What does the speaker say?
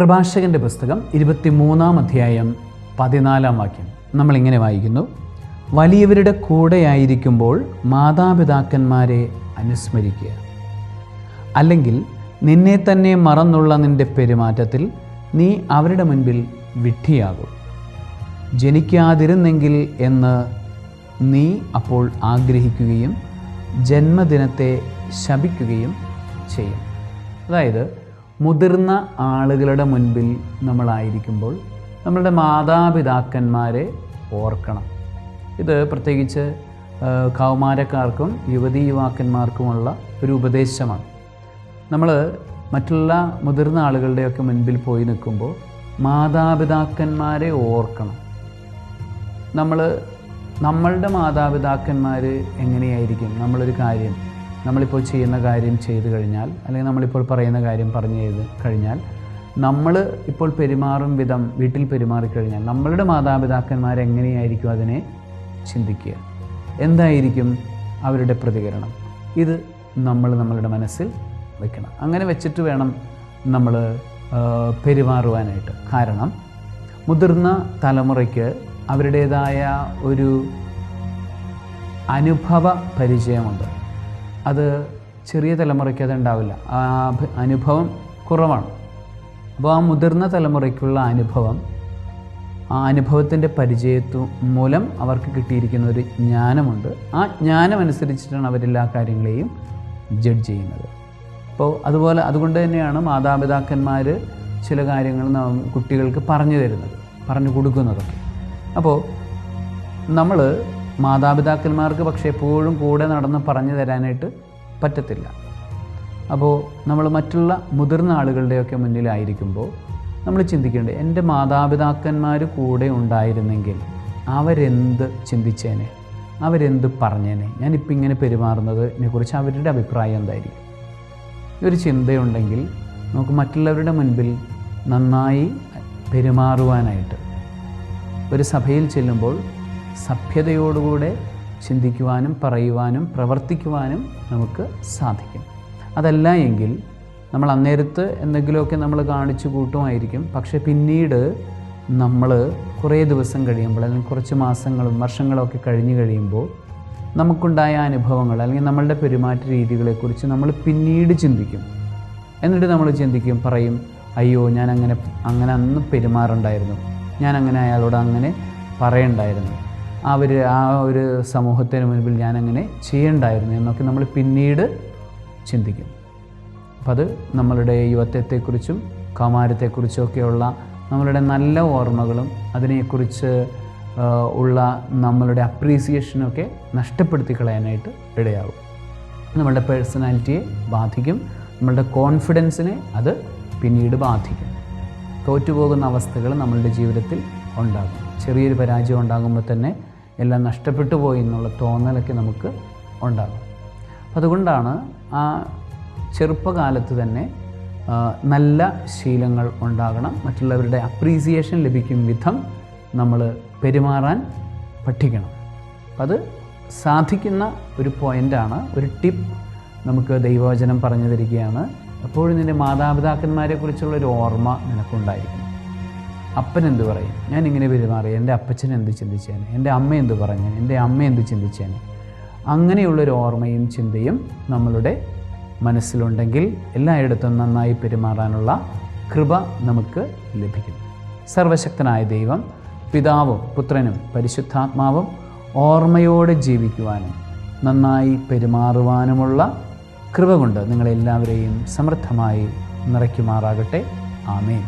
പ്രഭാഷകൻ്റെ പുസ്തകം 23-ാം അധ്യായം 14-ാം വാക്യം നമ്മളിങ്ങനെ വായിക്കുന്നു. വലിയവരുടെ കൂടെയായിരിക്കുമ്പോൾ മാതാപിതാക്കന്മാരെ അനുസ്മരിക്കുക. അല്ലെങ്കിൽ നിന്നെ തന്നെ മറന്നുള്ള നിൻ്റെ പെരുമാറ്റത്തിൽ നീ അവരുടെ മുൻപിൽ വിഡ്ഢിയാകും. ജനിക്കാതിരുന്നെങ്കിൽ എന്ന് നീ അപ്പോൾ ആഗ്രഹിക്കുകയും ജന്മദിനത്തെ ശപിക്കുകയും ചെയ്യും. അതായത് മുതിർന്ന ആളുകളുടെ മുൻപിൽ നമ്മളായിരിക്കുമ്പോൾ നമ്മളുടെ മാതാപിതാക്കന്മാരെ ഓർക്കണം. ഇത് പ്രത്യേകിച്ച് കൗമാരക്കാർക്കും യുവതീ യുവാക്കന്മാർക്കുമുള്ള ഒരു ഉപദേശമാണ്. നമ്മൾ മറ്റുള്ള മുതിർന്ന ആളുകളുടെയൊക്കെ മുൻപിൽ പോയി നിൽക്കുമ്പോൾ മാതാപിതാക്കന്മാരെ ഓർക്കണം. നമ്മളുടെ മാതാപിതാക്കന്മാർ എങ്ങനെയായിരിക്കും? നമ്മളൊരു കാര്യം നമ്മളിപ്പോൾ ചെയ്യുന്ന കാര്യം ചെയ്തു കഴിഞ്ഞാൽ, അല്ലെങ്കിൽ നമ്മളിപ്പോൾ പറയുന്ന കാര്യം പറഞ്ഞു കഴിഞ്ഞാൽ, നമ്മൾ ഇപ്പോൾ പെരുമാറും വിധം വീട്ടിൽ പെരുമാറിക്കഴിഞ്ഞാൽ നമ്മളുടെ മാതാപിതാക്കന്മാരെങ്ങനെയായിരിക്കും അതിനെ ചിന്തിക്കുക? എന്തായിരിക്കും അവരുടെ പ്രതികരണം? ഇത് നമ്മളുടെ മനസ്സിൽ വെക്കണം. അങ്ങനെ വെച്ചിട്ട് വേണം നമ്മൾ പെരുമാറുവാനായിട്ട്. കാരണം മുതിർന്ന തലമുറയ്ക്ക് അവരുടേതായ ഒരു അനുഭവ പരിചയമുണ്ട്. അത് ചെറിയ തലമുറയ്ക്ക് അതുണ്ടാവില്ല. ആ അനുഭവം കുറവാണ്. അപ്പോൾ ആ മുതിർന്ന തലമുറയ്ക്കുള്ള ആ അനുഭവത്തിൻ്റെ പരിചയത്വം മൂലം അവർക്ക് കിട്ടിയിരിക്കുന്ന ഒരു ജ്ഞാനമുണ്ട്. ആ ജ്ഞാനമനുസരിച്ചിട്ടാണ് അവരെല്ലാ കാര്യങ്ങളെയും ജഡ്ജ് ചെയ്യുന്നത്. അപ്പോൾ അതുകൊണ്ട് തന്നെയാണ് മാതാപിതാക്കന്മാർ ചില കാര്യങ്ങൾ കുട്ടികൾക്ക് പറഞ്ഞു കൊടുക്കുന്നതൊക്കെ. അപ്പോൾ നമ്മൾ മാതാപിതാക്കന്മാർക്ക് പക്ഷേ എപ്പോഴും കൂടെ നടന്ന് പറഞ്ഞു തരാനായിട്ട് പറ്റത്തില്ല. അപ്പോൾ നമ്മൾ മറ്റുള്ള മുതിർന്ന ആളുകളുടെയൊക്കെ മുന്നിലായിരിക്കുമ്പോൾ നമ്മൾ ചിന്തിക്കേണ്ടത്, എൻ്റെ മാതാപിതാക്കന്മാർ കൂടെ ഉണ്ടായിരുന്നെങ്കിൽ അവരെന്ത് ചിന്തിച്ചേനെ, അവരെന്ത് പറഞ്ഞേനെ, ഞാനിപ്പോൾ ഇങ്ങനെ പെരുമാറുന്നതിനെക്കുറിച്ച് അവരുടെ അഭിപ്രായം എന്തായിരിക്കും? ഒരു ചിന്തയുണ്ടെങ്കിൽ നമുക്ക് മറ്റുള്ളവരുടെ മുൻപിൽ നന്നായി പെരുമാറുവാനായിട്ട്, ഒരു സഭയിൽ ചെല്ലുമ്പോൾ സഭ്യതയോടുകൂടെ ചിന്തിക്കുവാനും പറയുവാനും പ്രവർത്തിക്കുവാനും നമുക്ക് സാധിക്കും. അതല്ല എങ്കിൽ നമ്മൾ അന്നേരത്ത് എന്തെങ്കിലുമൊക്കെ നമ്മൾ കാണിച്ചു കൂട്ടുമായിരിക്കും. പക്ഷേ പിന്നീട് നമ്മൾ കുറേ ദിവസം കഴിയുമ്പോൾ, അല്ലെങ്കിൽ കുറച്ച് മാസങ്ങളും വർഷങ്ങളൊക്കെ കഴിഞ്ഞ് കഴിയുമ്പോൾ നമുക്കുണ്ടായ അനുഭവങ്ങൾ അല്ലെങ്കിൽ നമ്മളുടെ പെരുമാറ്റ രീതികളെക്കുറിച്ച് നമ്മൾ പിന്നീട് ചിന്തിക്കും. എന്നിട്ട് നമ്മൾ പറയും, അയ്യോ ഞാൻ അങ്ങനെ അന്ന് പെരുമാറുണ്ടായിരുന്നു, ഞാൻ അയാളോട് അങ്ങനെ പറയണ്ടായിരുന്നു, ആ ഒരു സമൂഹത്തിന് മുൻപിൽ ഞാനങ്ങനെ ചെയ്യണ്ടായിരുന്നു എന്നൊക്കെ നമ്മൾ പിന്നീട് ചിന്തിക്കും. അപ്പം അത് നമ്മളുടെ യുവത്വത്തെക്കുറിച്ചും കൗമാരത്തെക്കുറിച്ചൊക്കെയുള്ള നമ്മളുടെ നല്ല ഓർമ്മകളും അതിനെക്കുറിച്ച് ഉള്ള നമ്മളുടെ അപ്രീസിയേഷനൊക്കെ നഷ്ടപ്പെടുത്തി കളയാനായിട്ട് ഇടയാകും. നമ്മളുടെ പേഴ്സണാലിറ്റിയെ ബാധിക്കും, നമ്മളുടെ കോൺഫിഡൻസിനെ അത് പിന്നീട് ബാധിക്കും. തോറ്റുപോകുന്ന അവസ്ഥകൾ നമ്മളുടെ ജീവിതത്തിൽ ഉണ്ടാകും. ചെറിയൊരു പരാജയം ഉണ്ടാകുമ്പോൾ തന്നെ എല്ലാം നഷ്ടപ്പെട്ടു പോയി എന്നുള്ള തോന്നലൊക്കെ നമുക്ക് ഉണ്ടാകും. അതുകൊണ്ടാണ് ആ ചെറുപ്പകാലത്ത് തന്നെ നല്ല ശീലങ്ങൾ ഉണ്ടാകണം. മറ്റുള്ളവരുടെ അപ്രീസിയേഷൻ ലഭിക്കും വിധം നമ്മൾ പെരുമാറാൻ പഠിക്കണം. അത് സാധിക്കുന്ന ഒരു പോയിൻ്റാണ്, ഒരു ടിപ്പ് നമുക്ക് ദൈവവചനം പറഞ്ഞു തരികയാണ്. എപ്പോഴും നിൻ്റെ മാതാപിതാക്കന്മാരെക്കുറിച്ചുള്ളൊരു ഓർമ്മ നിനക്കുണ്ടായിരിക്കും. അപ്പൻ എന്ത് പറയും, ഞാൻ ഇങ്ങനെ പെരുമാറി, എൻ്റെ അപ്പച്ചൻ എന്ത് ചിന്തിച്ചേനെ, എൻ്റെ അമ്മ എന്ത് പറഞ്ഞു, എൻ്റെ അമ്മ എന്ത് ചിന്തിച്ചേനെ, അങ്ങനെയുള്ളൊരു ഓർമ്മയും ചിന്തയും നമ്മളുടെ മനസ്സിലുണ്ടെങ്കിൽ എല്ലായിടത്തും നന്നായി പെരുമാറാനുള്ള കൃപ നമുക്ക് ലഭിക്കും. സർവശക്തനായ ദൈവം പിതാവും പുത്രനും പരിശുദ്ധാത്മാവും ഓർമ്മയോടെ ജീവിക്കുവാനും നന്നായി പെരുമാറുവാനുമുള്ള കൃപ കൊണ്ട് നിങ്ങളെല്ലാവരെയും സമൃദ്ധമായി നിറയ്ക്കുമാറാകട്ടെ. ആമേൻ.